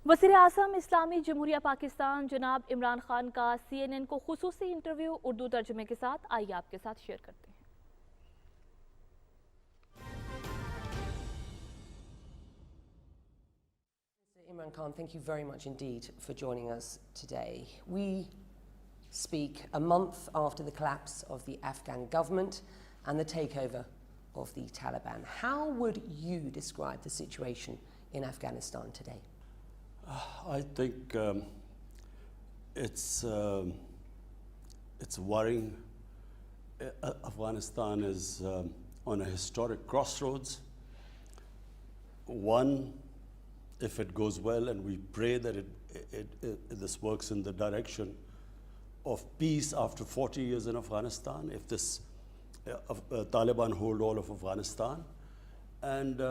वज़ीर-ए-आज़म इस्लामी जमहूरिया पाकिस्तान जनाब इमरान खान का CNN को खुसूसी इंटरव्यू उर्दू तर्जुमे के साथ आइए आपके साथ शेयर करते हैं। Imran Khan, thank you very much indeed for joining us today. We speak a month after the collapse of the Afghan government and the takeover of the Taliban. How would you describe the situation in Afghanistan today? I think it's worrying. Afghanistan is on a historic crossroads. One, if it goes well, and we pray that this works in the direction of peace after 40 years in Afghanistan, if this Taliban hold all of Afghanistan, and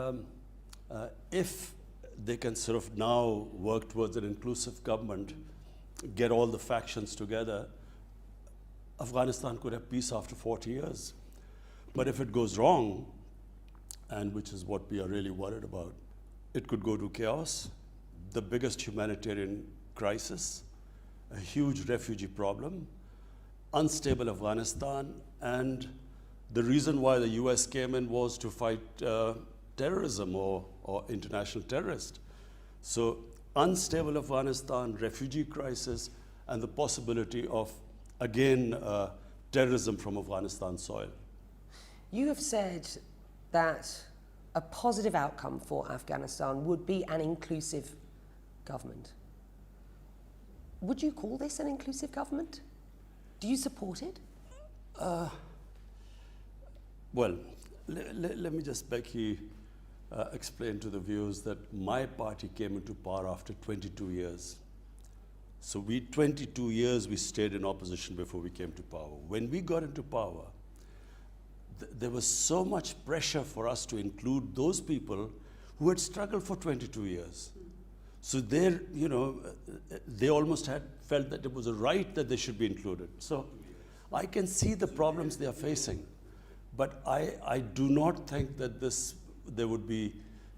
if they can sort of now work towards an inclusive government, get all the factions together, Afghanistan could have peace after 40 years. But if it goes wrong, and which is what we are really worried about, it could go to chaos, the biggest humanitarian crisis, a huge refugee problem, unstable Afghanistan, and the reason why the US came in was to fight terrorism or international terrorists. So unstable Afghanistan, refugee crisis, and the possibility of, again, terrorism from Afghanistan soil. You have said that a positive outcome for Afghanistan would be an inclusive government. Would you call this an inclusive government? Do you support it? Well, let me just, Becky, explain to the viewers that my party came into power after 22 years. So 22 years we stayed in opposition before we came to power. When we got into power, there was so much pressure for us to include those people who had struggled for 22 years. So they almost had felt that it was a right that they should be included. So I can see the problems they are facing, but I do not think that there would be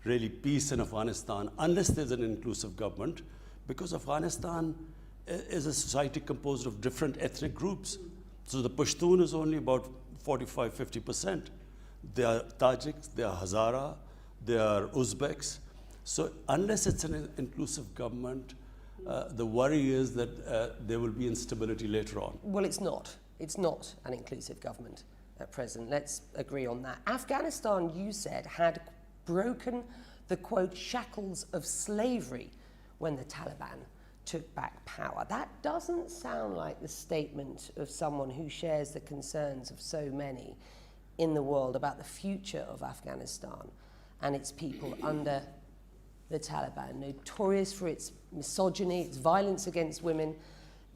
really peace in Afghanistan unless there's an inclusive government, because Afghanistan is a society composed of different ethnic groups. So the Pashtun is only about 45–50%. They are Tajiks, they are Hazara, they are Uzbeks. So unless it's an inclusive government, the worry is that there will be instability later on. Well, it's not. It's not an inclusive government at present. Let's agree on that. Afghanistan, you said, had broken the, quote, shackles of slavery when the Taliban took back power. That doesn't sound like the statement of someone who shares the concerns of so many in the world about the future of Afghanistan and its people under the Taliban, notorious for its misogyny, its violence against women,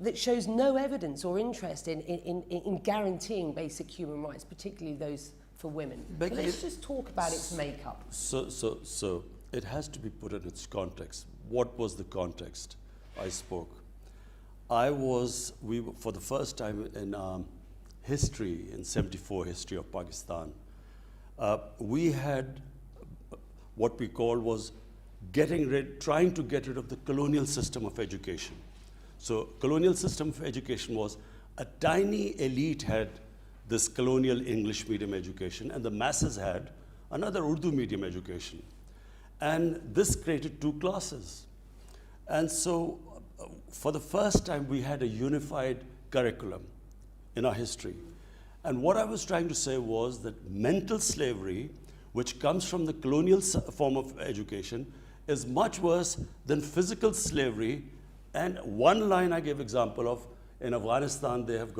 that shows no evidence or interest in guaranteeing basic human rights, particularly those for women. But let's just talk about its makeup. So it has to be put in its context. What was the context? I spoke. For the first time in history, in 74 history of Pakistan, we had what we called was trying to get rid of the colonial system of education. So colonial system of education was a tiny elite had this colonial English medium education, and the masses had another Urdu medium education. And this created two classes. And so for the first time, we had a unified curriculum in our history. And what I was trying to say was that mental slavery, which comes from the colonial form of education, is much worse than physical slavery. And one line I gave example of, in Afghanistan, they have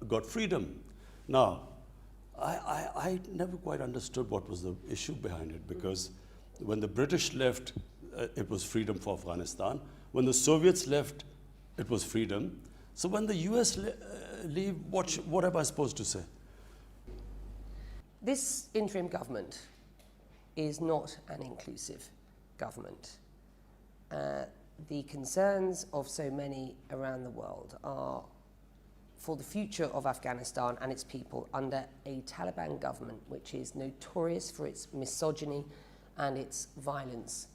got freedom. Now, I never quite understood what was the issue behind it, because when the British left, it was freedom for Afghanistan. When the Soviets left, it was freedom. So when the US leave, what am I supposed to say? This interim government is not an inclusive government. The concerns of so many around the world are for the future of Afghanistan and its people under a Taliban government which is notorious for its misogyny and its violence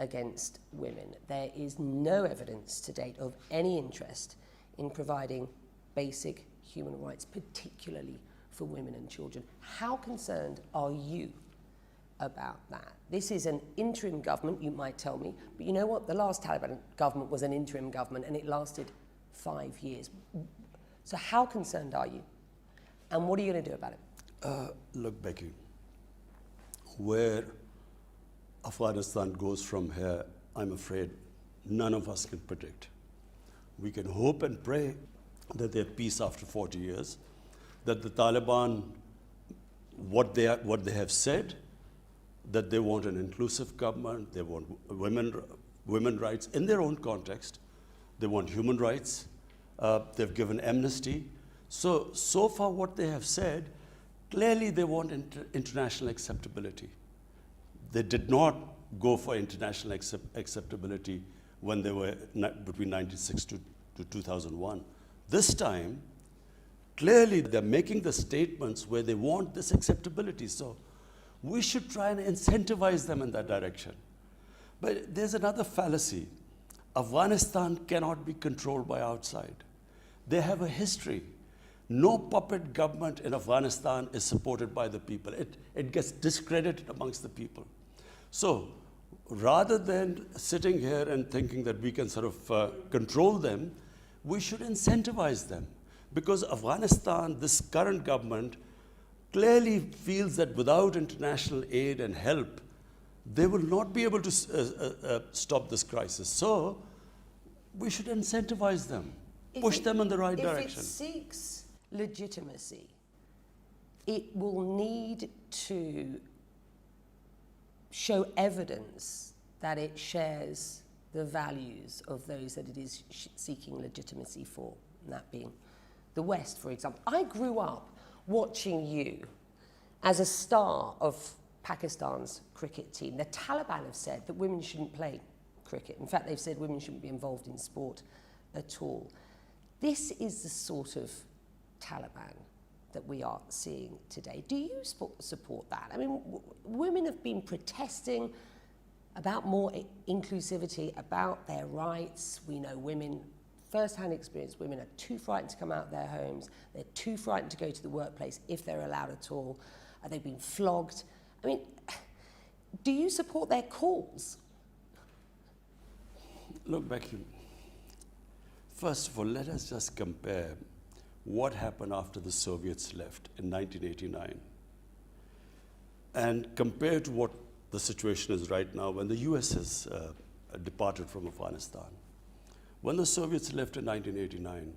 against women. There is no evidence to date of any interest in providing basic human rights, particularly for women and children. How concerned are you about that? This is an interim government, you might tell me, but you know what? The last Taliban government was an interim government and it lasted 5 years. So how concerned are you? And what are you going to do about it? Look, Becky, where Afghanistan goes from here, I'm afraid none of us can predict. We can hope and pray that there's peace after 40 years, that the Taliban, what they have said, that they want an inclusive government, they want women rights in their own context, they want human rights, they've given amnesty. So far what they have said, clearly they want international acceptability. They did not go for international acceptability when they were between 1996 to 2001. This time, clearly they're making the statements where they want this acceptability. So we should try and incentivize them in that direction. But there's another fallacy. Afghanistan cannot be controlled by outside. They have a history. No puppet government in Afghanistan is supported by the people. It gets discredited amongst the people. So rather than sitting here and thinking that we can sort of control them, we should incentivize them. Because Afghanistan, this current government, clearly feels that without international aid and help, they will not be able to stop this crisis. So we should incentivize them, push them in the right direction. If it seeks legitimacy, it will need to show evidence that it shares the values of those that it is seeking legitimacy for, and that being the West, for example. I grew up watching you as a star of Pakistan's cricket team. The Taliban have said that women shouldn't play cricket. In fact, they've said women shouldn't be involved in sport at all. This is the sort of Taliban that we are seeing today. Do you support that? I mean, women have been protesting about more inclusivity, about their rights. We know women, first-hand experience, women are too frightened to come out of their homes. They're too frightened to go to the workplace if they're allowed at all. They've been flogged. I mean, do you support their cause? Look, Becky, first of all, let us just compare what happened after the Soviets left in 1989 and compare to what the situation is right now when the US has departed from Afghanistan. When the Soviets left in 1989,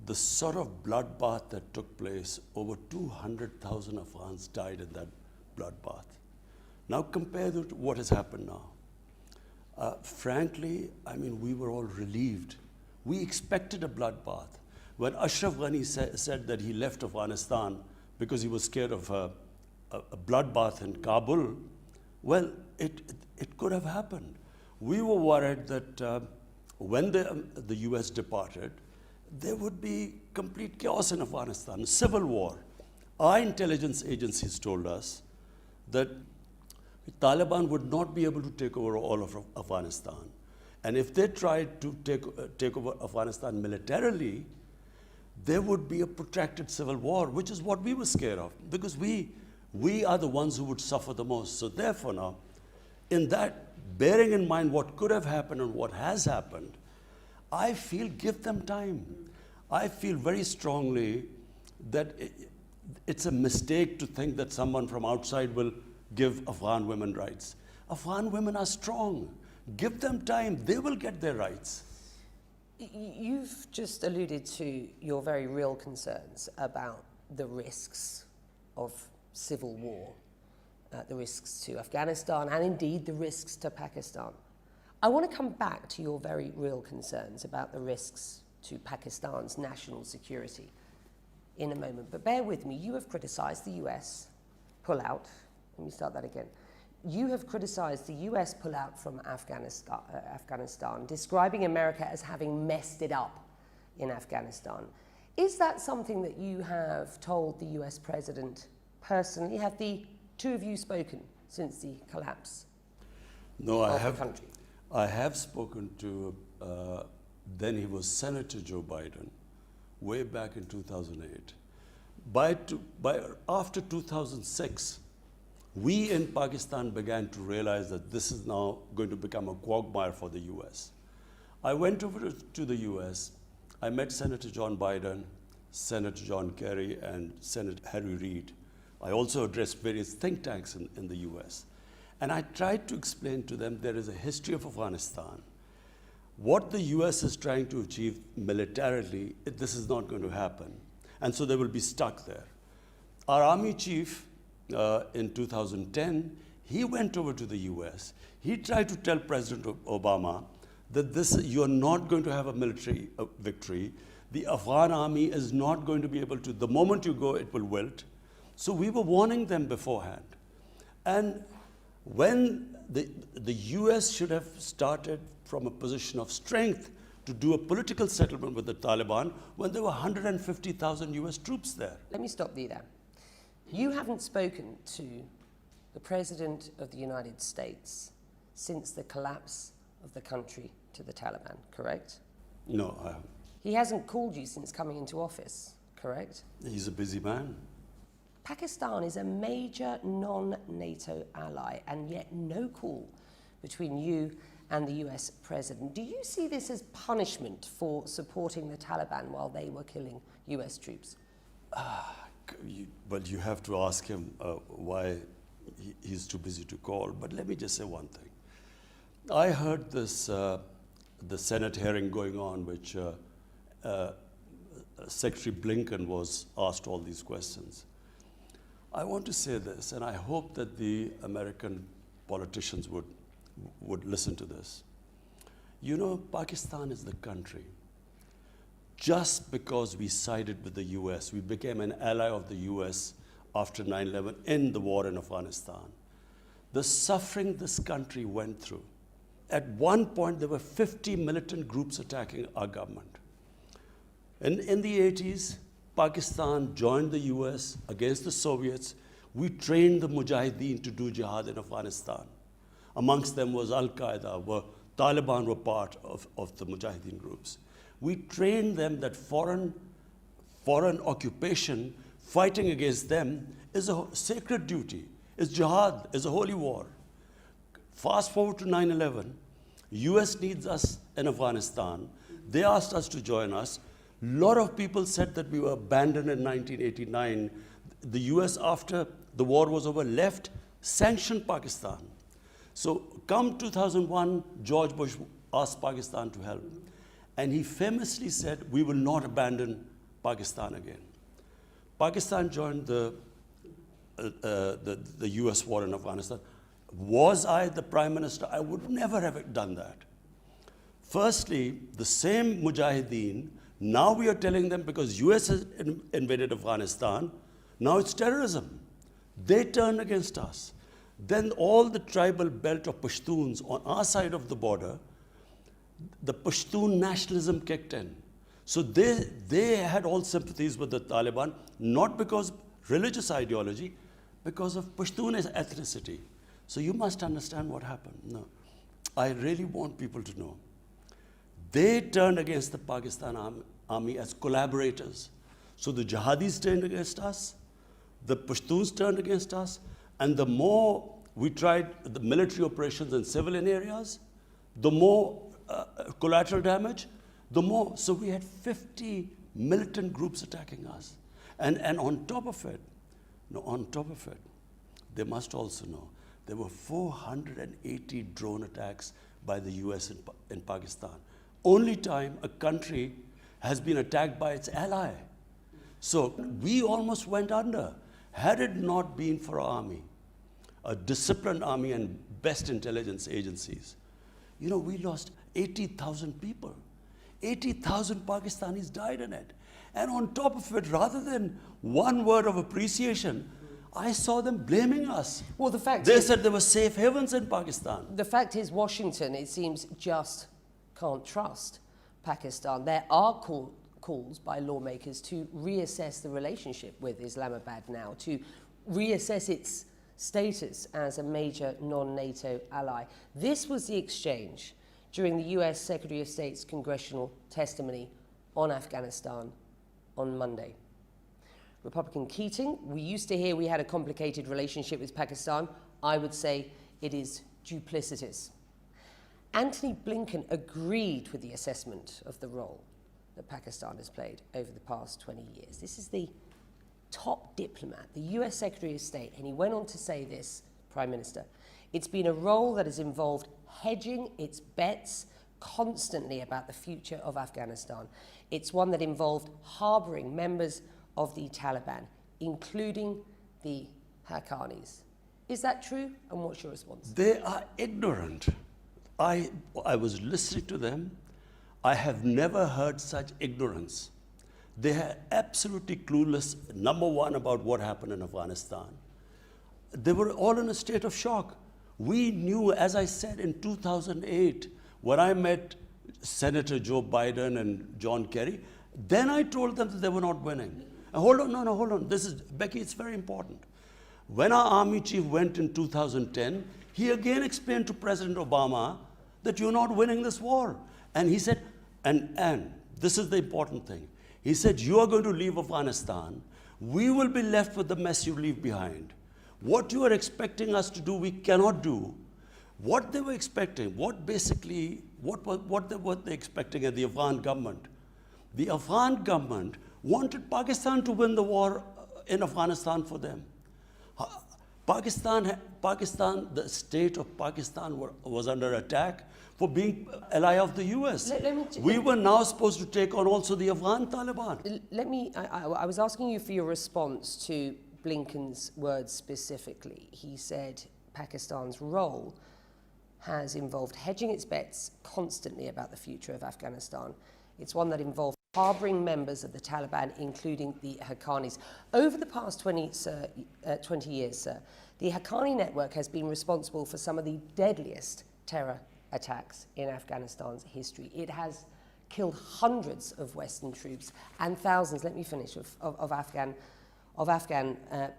the sort of bloodbath that took place, over 200,000 Afghans died in that bloodbath. Now compare that to what has happened now. Frankly, I mean, we were all relieved. We expected a bloodbath. When Ashraf Ghani said that he left Afghanistan because he was scared of a bloodbath in Kabul, well, it could have happened. We were worried that when the US departed, there would be complete chaos in Afghanistan, civil war. Our intelligence agencies told us that Taliban would not be able to take over all of Afghanistan. And if they tried to take over Afghanistan militarily, there would be a protracted civil war, which is what we were scared of, because we are the ones who would suffer the most. So therefore now, in that, bearing in mind what could have happened and what has happened, I feel give them time. I feel very strongly that it's a mistake to think that someone from outside will give Afghan women rights. Afghan women are strong. Give them time. They will get their rights. You've just alluded to your very real concerns about the risks of civil war, the risks to Afghanistan, and indeed the risks to Pakistan. I want to come back to your very real concerns about the risks to Pakistan's national security in a moment. But bear with me, you have criticized the US pullout. Let me start that again. You have criticized the US pullout from Afghanistan, describing America as having messed it up in Afghanistan. Is that something that you have told the US president personally? Have the two of you spoken since the collapse? No, of the country? I have spoken to, then he was Senator Joe Biden, way back in 2008. After 2006, we in Pakistan began to realize that this is now going to become a quagmire for the US. I went over to the US. I met Senator John Biden, Senator John Kerry, and Senator Harry Reid. I also addressed various think tanks in the US. And I tried to explain to them there is a history of Afghanistan. What the US is trying to achieve militarily, this is not going to happen. And so they will be stuck there. Our army chief in 2010, he went over to the US. He tried to tell President Obama that you are not going to have a military victory. The Afghan army is not going to be able to, the moment you go, it will wilt. So we were warning them beforehand. And when the US should have started from a position of strength to do a political settlement with the Taliban when there were 150,000 US troops there. Let me stop you there. You haven't spoken to the President of the United States since the collapse of the country to the Taliban, correct? No, I haven't. He hasn't called you since coming into office, correct? He's a busy man. Pakistan is a major non-NATO ally, and yet no call between you and the US President. Do you see this as punishment for supporting the Taliban while they were killing US troops? Well, you have to ask him why he's too busy to call. But let me just say one thing. I heard this, the Senate hearing going on, which Secretary Blinken was asked all these questions. I want to say this, and I hope that the American politicians would listen to this. You know, Pakistan is the country. Just because we sided with the US, we became an ally of the US after 9/11 in the war in Afghanistan. The suffering this country went through. At one point, there were 50 militant groups attacking our government. In the 80s, Pakistan joined the US against the Soviets. We trained the Mujahideen to do jihad in Afghanistan. Amongst them was Al-Qaeda, Taliban were part of the Mujahideen groups. We trained them that foreign occupation, fighting against them, is a sacred duty, is jihad, is a holy war. Fast forward to 9/11, US needs us in Afghanistan. They asked us to join us. A lot of people said that we were abandoned in 1989. The US, after the war was over, left, sanctioned Pakistan. So come 2001, George Bush asked Pakistan to help. And he famously said, we will not abandon Pakistan again. Pakistan joined the US war in Afghanistan. Was I the Prime Minister? I would never have done that. Firstly, the same Mujahideen, now we are telling them because US has invaded Afghanistan, now it's terrorism. They turn against us. Then all the tribal belt of Pashtuns on our side of the border, the Pashtun nationalism kicked in. So they had all sympathies with the Taliban, not because religious ideology, because of Pashtun ethnicity. So you must understand what happened. No, I really want people to know. They turned against the Pakistan army as collaborators. So the jihadis turned against us, the Pashtuns turned against us, and the more we tried the military operations in civilian areas, the more collateral damage, the more. So we had 50 militant groups attacking us. And on top of it, they must also know, there were 480 drone attacks by the US in Pakistan. Only time a country has been attacked by its ally. So we almost went under. Had it not been for our army, a disciplined army and best intelligence agencies, you know, we lost 80,000 people. 80,000 Pakistanis died in it. And on top of it, rather than one word of appreciation, I saw them blaming us. Well, the fact they is, said there were safe havens in Pakistan. the fact is, Washington, it seems, just can't trust Pakistan. There are calls by lawmakers to reassess the relationship with Islamabad now, to reassess its status as a major non-NATO ally. This was the exchange during the US Secretary of State's congressional testimony on Afghanistan on Monday. Republican Keating, we used to hear we had a complicated relationship with Pakistan. I would say it is duplicitous. Antony Blinken agreed with the assessment of the role that Pakistan has played over the past 20 years. This is the top diplomat, the US Secretary of State, and he went on to say this, Prime Minister, it's been a role that has involved hedging its bets constantly about the future of Afghanistan. It's one that involved harboring members of the Taliban, including the Haqqanis. Is that true? And what's your response? They are ignorant. I was listening to them. I have never heard such ignorance. They are absolutely clueless, number one, about what happened in Afghanistan. They were all in a state of shock. We knew, as I said, in 2008, when I met Senator Joe Biden and John Kerry, then I told them that they were not winning. Hold on, hold on. This is, Becky, it's very important. When our army chief went in 2010, he again explained to President Obama that you're not winning this war. And he said, and this is the important thing. He said, you are going to leave Afghanistan. We will be left with the mess you leave behind. What you are expecting us to do, we cannot do. What they were expecting, what were they expecting at the Afghan government? The Afghan government wanted Pakistan to win the war in Afghanistan for them. Pakistan, the state of Pakistan was under attack for being ally of the US. We were now supposed to take on also the Afghan Taliban. I was asking you for your response to Blinken's words specifically. He said Pakistan's role has involved hedging its bets constantly about the future of Afghanistan. It's one that involved harboring members of the Taliban, including the Haqqanis. Over the past 20 years, sir, the Haqqani network has been responsible for some of the deadliest terror attacks in Afghanistan's history. It has killed hundreds of Western troops and thousands, let me finish, of Afghan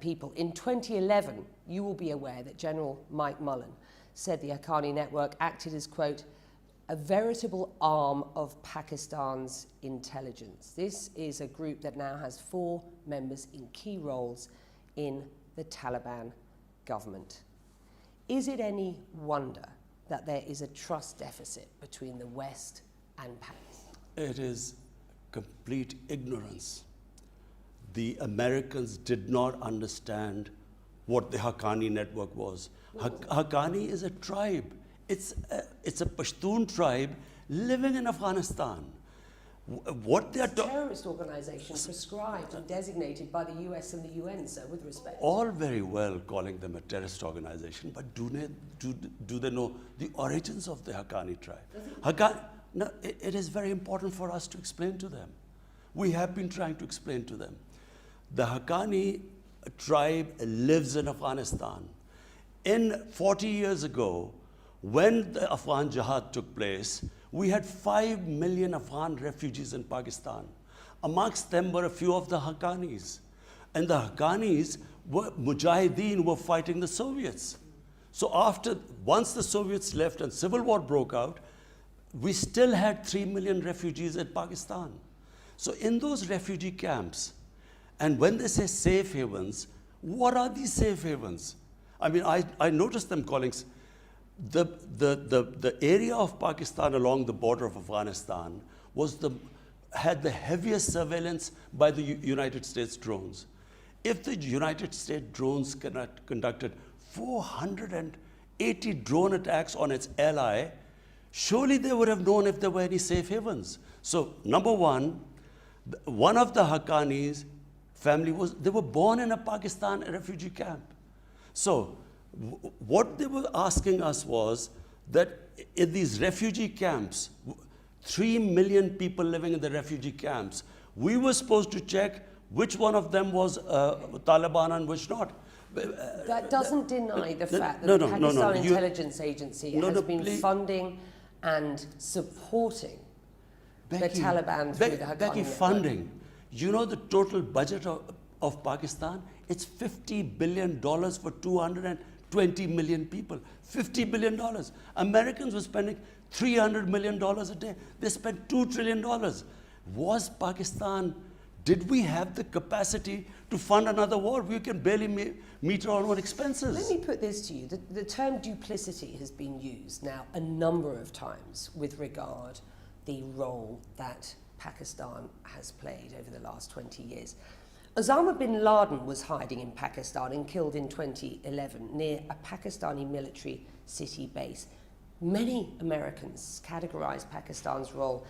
people. In 2011, you will be aware that General Mike Mullen said the Haqqani network acted as, quote, a veritable arm of Pakistan's intelligence. This is a group that now has 4 members in key roles in the Taliban government. Is it any wonder that there is a trust deficit between the West and Pakistan? It is complete ignorance. The Americans did not understand what the Haqqani network was. Haqqani is a tribe. It's a Pashtun tribe living in Afghanistan. What they are a terrorist organization prescribed and designated by the US and the UN, sir, with respect. All very well calling them a terrorist organization, but do they know the origins of the Haqqani tribe? No, it is very important for us to explain to them. We have been trying to explain to them. The Haqqani tribe lives in Afghanistan. 40 years ago, when the Afghan Jihad took place, we had 5 million Afghan refugees in Pakistan. Amongst them were a few of the Haqqanis. And the Haqqanis were Mujahideen, were fighting the Soviets. So once the Soviets left and civil war broke out, we still had 3 million refugees in Pakistan. So in those refugee camps, and when they say safe havens, what are these safe havens? I mean, I noticed them calling the area of Pakistan along the border of Afghanistan had the heaviest surveillance by the United States drones. If the United States drones conducted 480 drone attacks on its ally, surely they would have known if there were any safe havens. So, number one of the Haqqanis family they were born in a Pakistan refugee camp. So, what they were asking us was that in these refugee camps, 3 million people living in the refugee camps, we were supposed to check which one of them was Taliban and which not. That doesn't deny the fact that the Pakistan Intelligence Agency has been funding and supporting the Taliban through the Haqqani network. Funding. You know the total budget of Pakistan? It's $50 billion for 220 million people. $50 billion. Americans were spending $300 million a day. They spent $2 trillion. Was Pakistan, did we have the capacity to fund another war? We can barely meet our own expenses. Let me put this to you. The term duplicity has been used now a number of times with regard the role that Pakistan has played over the last 20 years. Osama bin Laden was hiding in Pakistan and killed in 2011 near a Pakistani military city base. Many Americans categorize Pakistan's role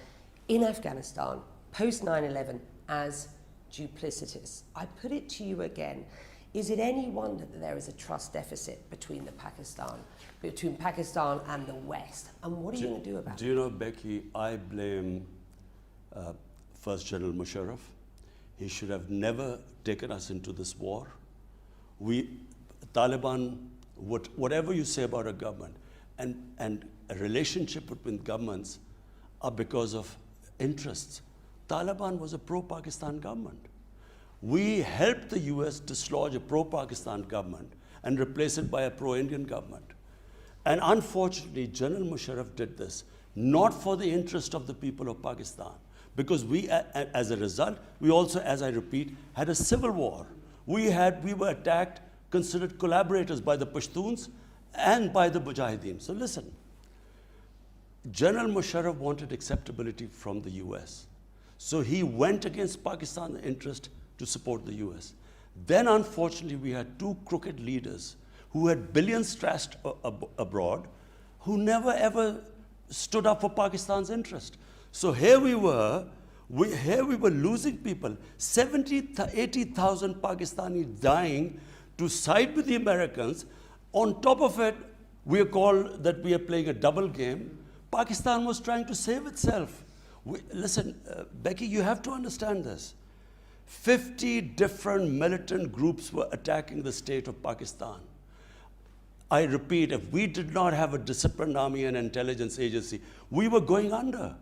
in Afghanistan post 9/11 as duplicitous. I put it to you again. Is it any wonder that there is a trust deficit between Pakistan and the West? And what are you going to do about it? Do you know, Becky, I blame First General Musharraf. He should have never taken us into this war. Taliban, whatever you say about a government, and a relationship between governments are because of interests. Taliban was a pro-Pakistan government. We helped the US dislodge a pro-Pakistan government and replace it by a pro-Indian government. And unfortunately, General Musharraf did this, not for the interest of the people of Pakistan, because we, as a result, we also, as I repeat, had a civil war. We were attacked, considered collaborators by the Pashtuns and by the Mujahideen. So listen, General Musharraf wanted acceptability from the US. So he went against Pakistan's interest to support the US. Then, unfortunately, we had two crooked leaders who had billions stashed abroad, who never ever stood up for Pakistan's interest. So here we were losing people, 80,000 Pakistanis dying to side with the Americans. On top of it, we are called that we are playing a double game. Pakistan was trying to save itself. Listen, Becky, you have to understand this. 50 different militant groups were attacking the state of Pakistan. I repeat, if we did not have a disciplined army and intelligence agency, we were going under.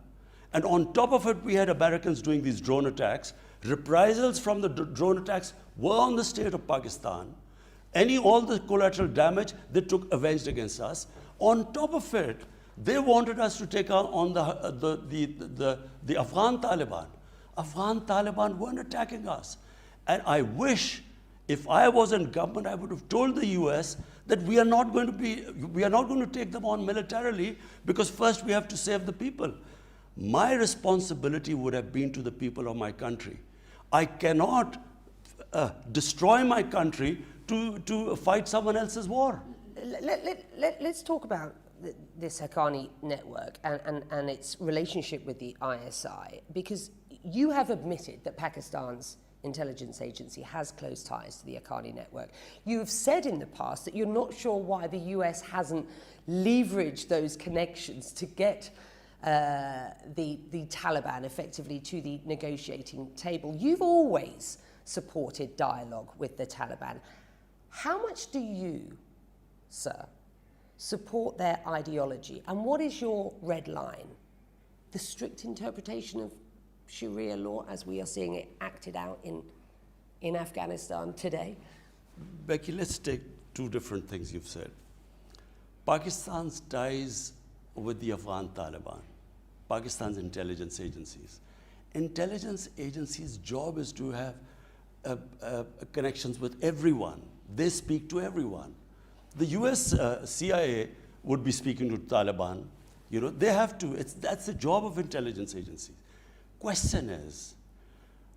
And on top of it, we had Americans doing these drone attacks. Reprisals from the drone attacks were on the state of Pakistan. All the collateral damage they took avenged against us. On top of it, they wanted us to take on the Afghan Taliban. Afghan Taliban weren't attacking us. And I wish, if I was in government, I would have told the US that we are not going to take them on militarily, because first we have to save the people. My responsibility would have been to the people of my country. I cannot destroy my country to fight someone else's war. Let's talk about this Haqqani network and its relationship with the ISI, because you have admitted that Pakistan's intelligence agency has close ties to the Haqqani network. You have said in the past that you're not sure why the US hasn't leveraged those connections to get the Taliban effectively to the negotiating table. You've always supported dialogue with the Taliban. How much do you, sir, support their ideology? And what is your red line? The strict interpretation of Sharia law as we are seeing it acted out in Afghanistan today? Becky, let's take two different things you've said. Pakistan's ties with the Afghan Taliban, Pakistan's intelligence agencies. Intelligence agencies' job is to have connections with everyone. They speak to everyone. The US CIA would be speaking to Taliban. You know, they have to. That's the job of intelligence agencies. Question is,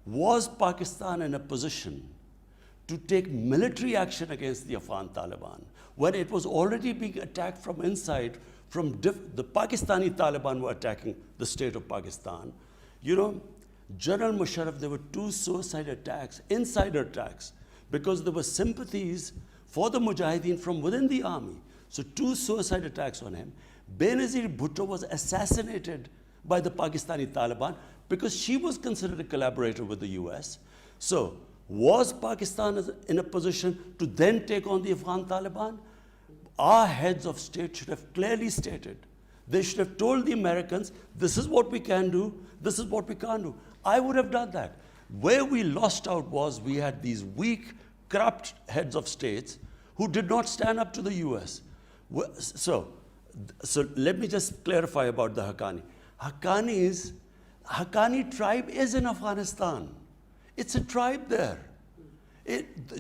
was Pakistan in a position to take military action against the Afghan Taliban when it was already being attacked from inside? The Pakistani Taliban were attacking the state of Pakistan. You know, General Musharraf, there were two suicide attacks, insider attacks, because there were sympathies for the Mujahideen from within the army. So two suicide attacks on him. Benazir Bhutto was assassinated by the Pakistani Taliban because she was considered a collaborator with the US. So was Pakistan in a position to then take on the Afghan Taliban? Our heads of state should have clearly stated. They should have told the Americans, this is what we can do, this is what we can't do. I would have done that. Where we lost out was we had these weak corrupt heads of states who did not stand up to the US. So let me just clarify about the Haqqani. Haqqani tribe is in Afghanistan. It's a tribe there.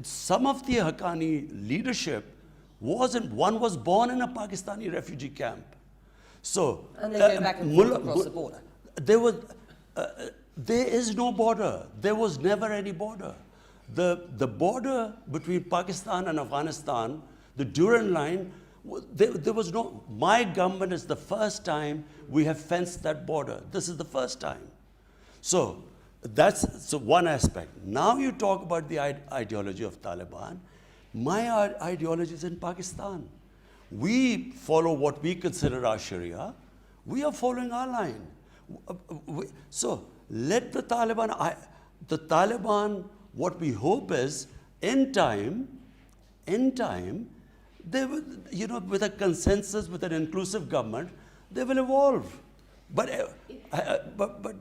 Some of the Haqqani leadership one was born in a Pakistani refugee camp. So, and they go back and forth across the border. There is no border. There was never any border. The border between Pakistan and Afghanistan, the Durand line, there was no. My government is the first time we have fenced that border. This is the first time. So that's one aspect. Now you talk about the ideology of Taliban. My ideology is in Pakistan. We follow what we consider our Sharia. We are following our line. So let the Taliban, what we hope is, in time, they will, with a consensus, with an inclusive government, they will evolve. But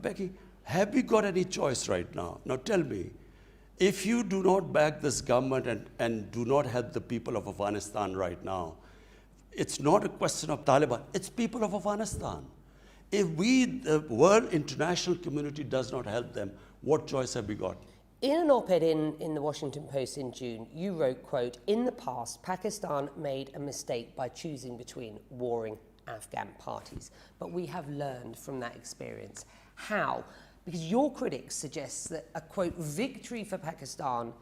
Becky, have we got any choice right now? Now tell me, if you do not back this government and do not help the people of Afghanistan right now, it's not a question of Taliban, it's people of Afghanistan. If the world international community does not help them, what choice have we got? In an op-ed in the Washington Post in June, you wrote, quote, "In the past, Pakistan made a mistake by choosing between warring Afghan parties. But we have learned from that experience." How? Because your critics suggest that a, quote, "victory for Pakistan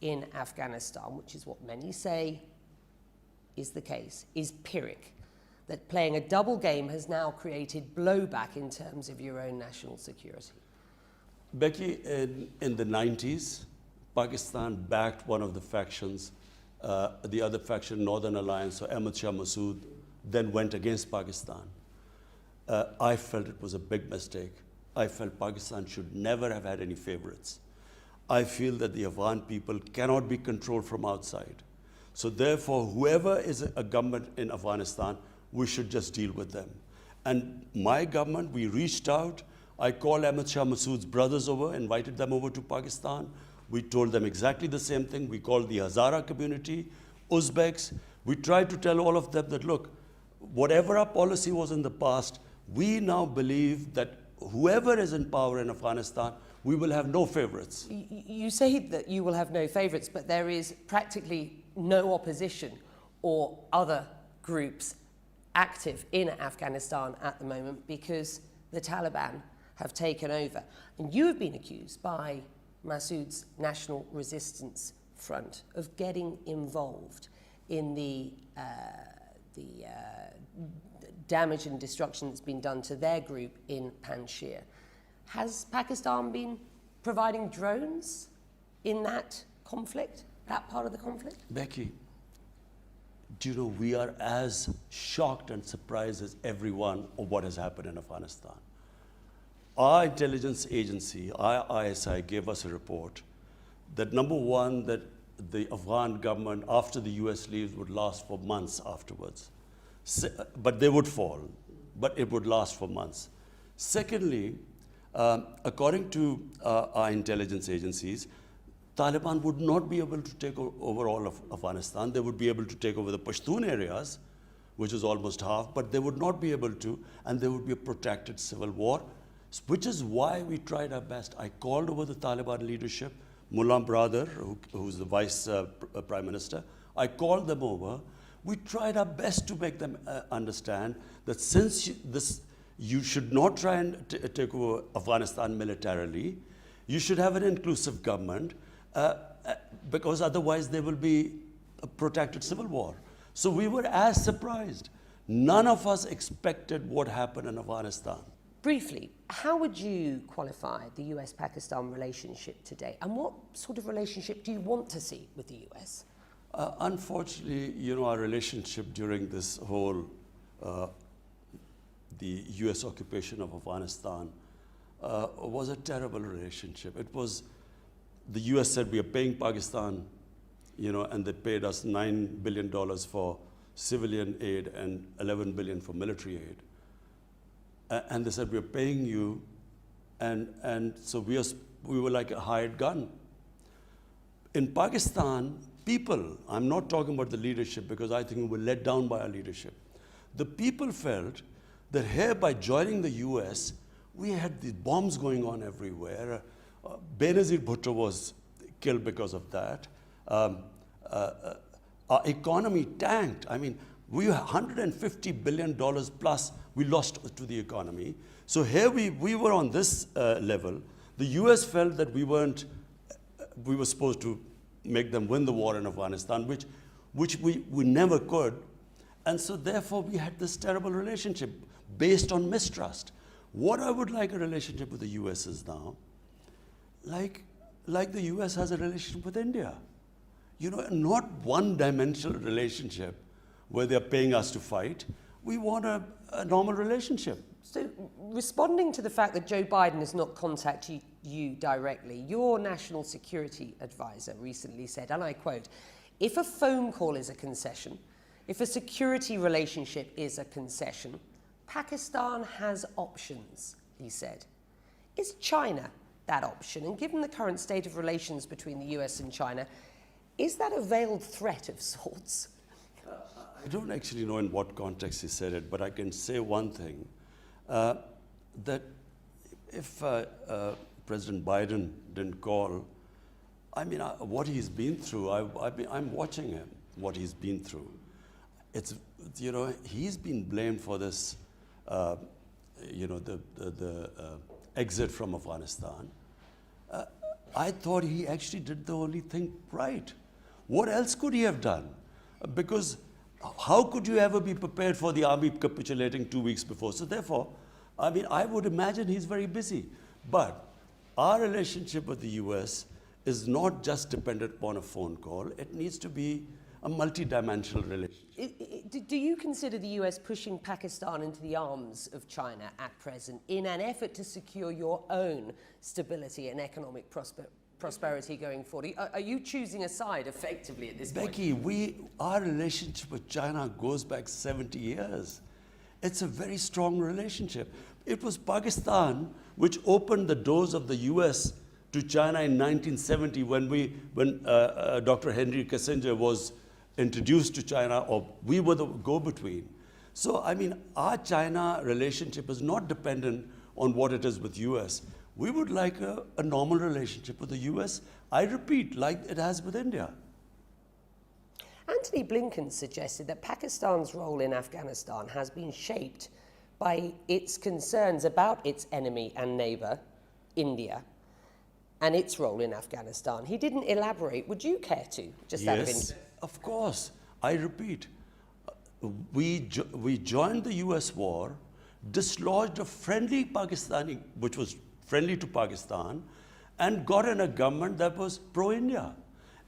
in Afghanistan," which is what many say is the case, is Pyrrhic. That playing a double game has now created blowback in terms of your own national security. Becky, in the 90s, Pakistan backed one of the factions, the other faction, Northern Alliance, or Ahmad Shah Massoud, then went against Pakistan. I felt it was a big mistake. I felt Pakistan should never have had any favorites. I feel that the Afghan people cannot be controlled from outside. So therefore, whoever is a government in Afghanistan, we should just deal with them. And my government, we reached out. I called Ahmad Shah Massoud's brothers over, invited them over to Pakistan. We told them exactly the same thing. We called the Hazara community, Uzbeks. We tried to tell all of them that, look, whatever our policy was in the past, we now believe that whoever is in power in Afghanistan, we will have no favorites. You say that you will have no favorites, but there is practically no opposition or other groups active in Afghanistan at the moment because the Taliban have taken over. And you have been accused by Massoud's National Resistance Front of getting involved in the damage and destruction that's been done to their group in Panjshir. Has Pakistan been providing drones in that conflict, that part of the conflict? Becky, do you know, we are as shocked and surprised as everyone of what has happened in Afghanistan. Our intelligence agency, ISI, gave us a report that, number one, that the Afghan government, after the US leaves, would last for months afterwards. But they would fall, but it would last for months. Secondly, according to our intelligence agencies, Taliban would not be able to take over all of Afghanistan. They would be able to take over the Pashtun areas, which is almost half, but they would not be able to, and there would be a protracted civil war, which is why we tried our best. I called over the Taliban leadership, Mullah Brother, who's the vice prime minister. I called them over. We tried our best to make them understand that since you should not try and take over Afghanistan militarily, you should have an inclusive government, because otherwise there will be a protracted civil war. So we were as surprised. None of us expected what happened in Afghanistan. Briefly, how would you qualify the US-Pakistan relationship today? And what sort of relationship do you want to see with the US? Unfortunately, you know, our relationship during this whole, the US occupation of Afghanistan was a terrible relationship. It was, the US said we are paying Pakistan, you know, and they paid us $9 billion for civilian aid and $11 billion for military aid. And they said, we're paying you, and so we were like a hired gun. in Pakistan, people, I'm not talking about the leadership because I think we were let down by our leadership. The people felt that here, by joining the US, we had these bombs going on everywhere. Benazir Bhutto was killed because of that. Our economy tanked. I mean, we were $150 billion plus we lost to the economy. So here we were on this level. The US felt that we were supposed to make them win the war in Afghanistan, which we never could. And so therefore we had this terrible relationship based on mistrust. What I would like a relationship with the US is now, like the US has a relationship with India. You know, not one-dimensional relationship where they're paying us to fight. We want a normal relationship. So, responding to the fact that Joe Biden has not contacted you directly, your national security advisor recently said, and I quote, "If a phone call is a concession, if a security relationship is a concession, Pakistan has options," he said. Is China that option? And given the current state of relations between the US and China, is that a veiled threat of sorts? I don't actually know in what context he said it, but I can say one thing, that if President Biden didn't call, I mean, what he's been through, I'm watching him, what he's been through. It's, you know, he's been blamed for this, you know, the exit from Afghanistan. I thought he actually did the only thing right. What else could he have done? Because how could you ever be prepared for the army capitulating 2 weeks before? So therefore, I mean, I would imagine he's very busy. But our relationship with the US is not just dependent upon a phone call. It needs to be a multi-dimensional relationship. Do you consider the US pushing Pakistan into the arms of China at present in an effort to secure your own stability and economic prosperity going forward? Are you choosing a side effectively at this point? Becky, our relationship with China goes back 70 years. It's a very strong relationship. It was Pakistan which opened the doors of the US to China in 1970 when Dr. Henry Kissinger was introduced to China, or we were the go-between. So, I mean, our China relationship is not dependent on what it is with US. We would like a normal relationship with the US, I repeat, like it has with India. Antony Blinken suggested that Pakistan's role in Afghanistan has been shaped by its concerns about its enemy and neighbour, India, and its role in Afghanistan. He didn't elaborate. Would you care to? Just out of interest. Yes, of course. I repeat, we joined the US war, dislodged a friendly Pakistani, which was friendly to Pakistan, and got in a government that was pro-India.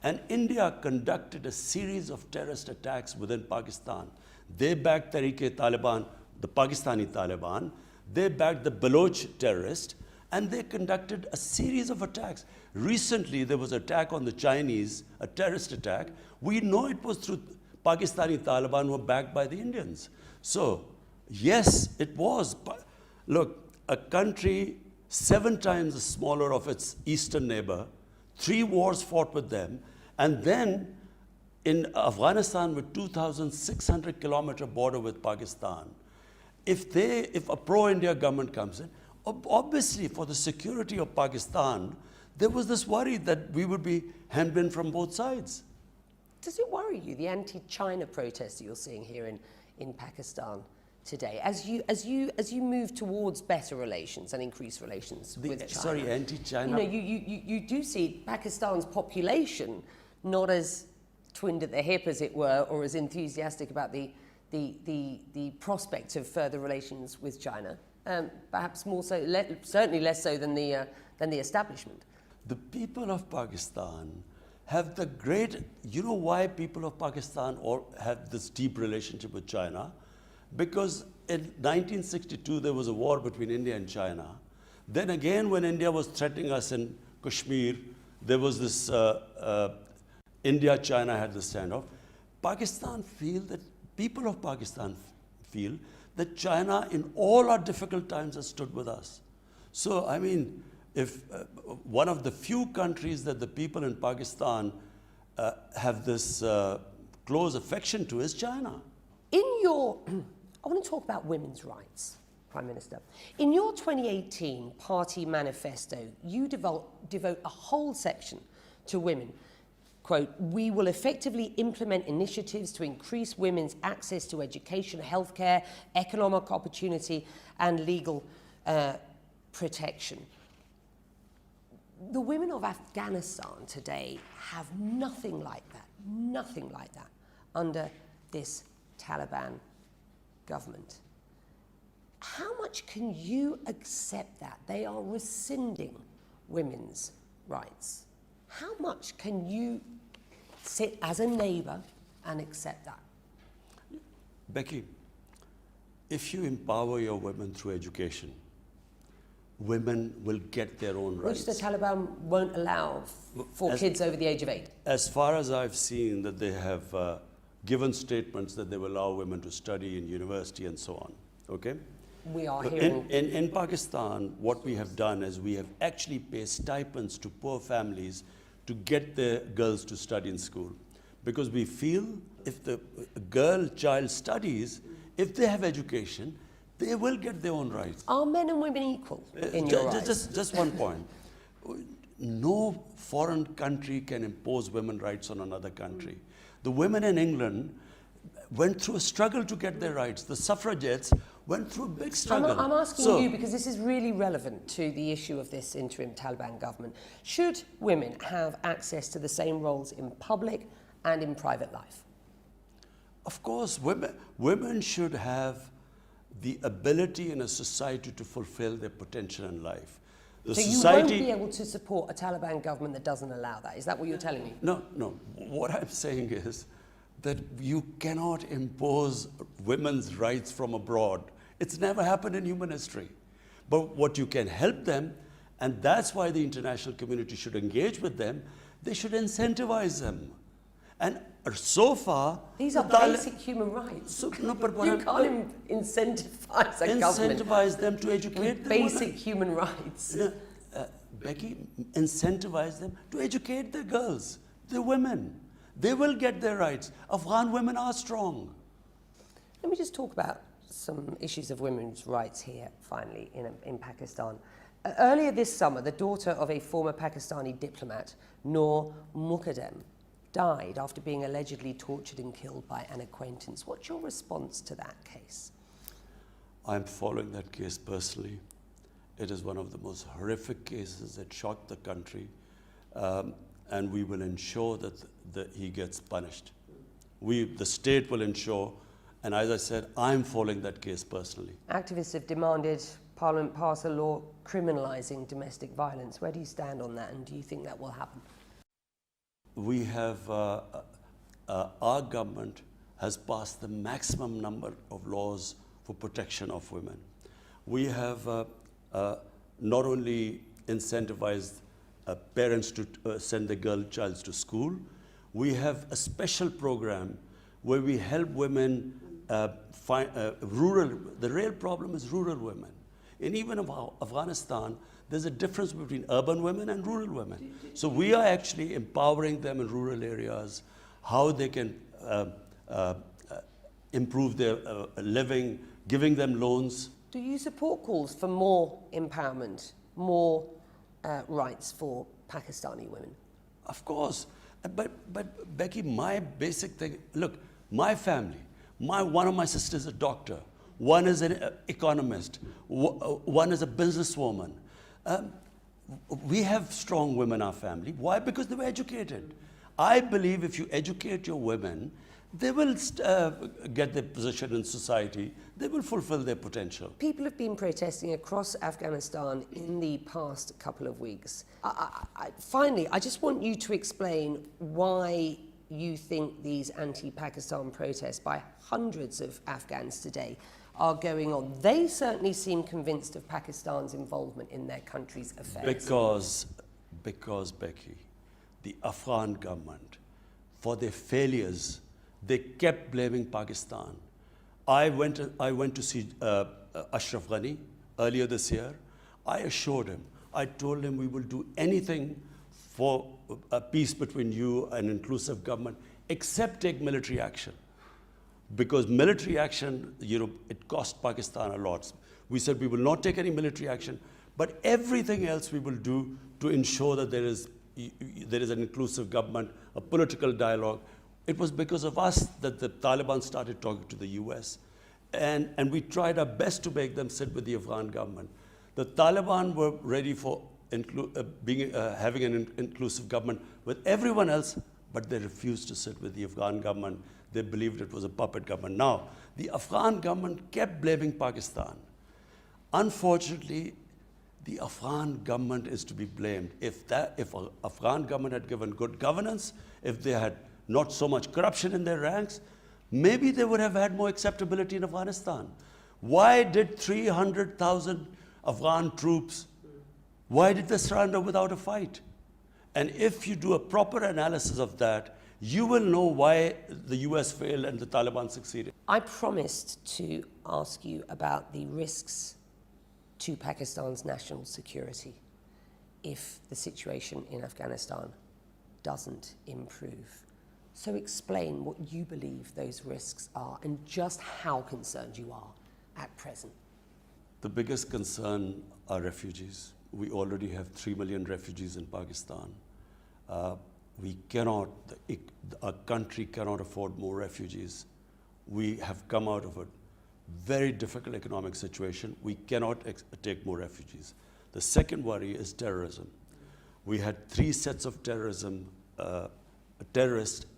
And India conducted a series of terrorist attacks within Pakistan. They backed Tehreek-e-Taliban, the Pakistani Taliban. They backed the Baloch terrorists, and they conducted a series of attacks. Recently, there was an attack on the Chinese, a terrorist attack. We know it was through Pakistani Taliban who were backed by the Indians. So, yes, it was. Look, a country 7 times the smaller of its eastern neighbor, 3 wars fought with them, and then in Afghanistan with 2,600 kilometer border with Pakistan, if a pro-India government comes in, obviously for the security of Pakistan, there was this worry that we would be hemmed in from both sides. Does it worry you, the anti-China protests that you're seeing here in Pakistan today, as you move towards better relations and increased relations with China? Sorry, anti-China. You know, you do see Pakistan's population not as twinned at the hip, as it were, or as enthusiastic about the prospect of further relations with China. Perhaps more so, certainly less so than the establishment. The people of Pakistan have the great. You know why people of Pakistan have this deep relationship with China? Because in 1962 there was a war between India and China. Then again, when India was threatening us in Kashmir, there was this India-China had this standoff. People of Pakistan feel that China in all our difficult times has stood with us. So, I mean, if one of the few countries that the people in Pakistan have this close affection to is China. In your, I want to talk about women's rights, Prime Minister. In your 2018 party manifesto, you devote a whole section to women. Quote, we will effectively implement initiatives to increase women's access to education, healthcare, economic opportunity, and legal protection. The women of Afghanistan today have nothing like that under this Taliban government. How much can you accept that they are rescinding women's rights? How much can you sit as a neighbour and accept that? Becky, if you empower your women through education, women will get their own rights. Which the Taliban won't allow for kids over the age of 8. As far as I've seen, that they have given statements that they will allow women to study in university and so on, okay? We are hearing... In Pakistan, what we have done is we have actually paid stipends to poor families to get their girls to study in school. Because we feel if the child studies, if they have education, they will get their own rights. Are men and women equal in your eyes? Just one point. No foreign country can impose women's rights on another country. The women in England went through a struggle to get their rights. The suffragettes went through a big struggle. I'm asking you because this is really relevant to the issue of this interim Taliban government. Should women have access to the same roles in public and in private life? Of course, women should have the ability in a society to fulfill their potential in life. So you won't be able to support a Taliban government that doesn't allow that? Is that what you're telling me? No. What I'm saying is that you cannot impose women's rights from abroad. It's never happened in human history. But what you can help them, and that's why the international community should engage with them, they should incentivize them. And so far... These are basic human rights. You can't incentivize a government. Incentivize them to educate them. Basic human rights. Becky, incentivize them to educate the girls, the women. They will get their rights. Afghan women are strong. Let me just talk about some issues of women's rights here, finally, in Pakistan. Earlier this summer, the daughter of a former Pakistani diplomat, Noor Muqaddam, died after being allegedly tortured and killed by an acquaintance. What's your response to that case? I'm following that case personally. It is one of the most horrific cases that shocked the country, and we will ensure that he gets punished. The state will ensure, and as I said, I'm following that case personally. Activists have demanded Parliament pass a law criminalising domestic violence. Where do you stand on that, and do you think that will happen? We have, our government has passed the maximum number of laws for protection of women. We have not only incentivized parents to send their child to school, we have a special program where we help women find the real problem is rural women. And even in Afghanistan, there's a difference between urban women and rural women. So we are actually empowering them in rural areas, how they can improve their living, giving them loans. Do you support calls for more empowerment, more rights for Pakistani women? Of course. But Becky, my basic thing, look, my family, one of my sisters is a doctor, one is an economist, one is a businesswoman. We have strong women in our family. Why? Because they were educated. I believe if you educate your women, they will get their position in society. They will fulfill their potential. People have been protesting across Afghanistan in the past couple of weeks. Finally, I just want you to explain why you think these anti-Pakistan protests by hundreds of Afghans today are going on. They certainly seem convinced of Pakistan's involvement in their country's affairs. Because Becky, the Afghan government, for their failures, they kept blaming Pakistan. I went to see Ashraf Ghani earlier this year. I assured him, I told him we will do anything for a peace between you and inclusive government, except take military action. Because military action, it cost Pakistan a lot. We said we will not take any military action, but everything else we will do to ensure that there is an inclusive government, a political dialogue. It was because of us that the Taliban started talking to the US. And we tried our best to make them sit with the Afghan government. The Taliban were ready for having an inclusive government with everyone else, but they refused to sit with the Afghan government. They believed it was a puppet government. Now, the Afghan government kept blaming Pakistan. Unfortunately, the Afghan government is to be blamed. If the Afghan government had given good governance, if they had not so much corruption in their ranks, maybe they would have had more acceptability in Afghanistan. Why did 300,000 Afghan troops, why did they surrender without a fight? And if you do a proper analysis of that, you will know why the US failed and the Taliban succeeded. I promised to ask you about the risks to Pakistan's national security if the situation in Afghanistan doesn't improve. So explain what you believe those risks are and just how concerned you are at present. The biggest concern are refugees. We already have 3 million refugees in Pakistan. Our country cannot afford more refugees. We have come out of a very difficult economic situation. We cannot take more refugees. The second worry is terrorism. We had 3 sets of terrorists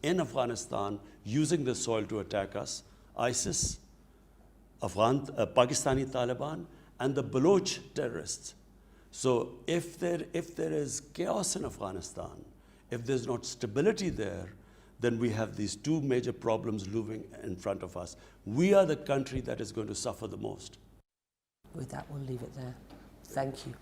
in Afghanistan using the soil to attack us: ISIS, Pakistani Taliban, and the Baloch terrorists. So if there is chaos in Afghanistan, if there's not stability there, then we have these 2 major problems looming in front of us. We are the country that is going to suffer the most. With that, we'll leave it there. Thank you.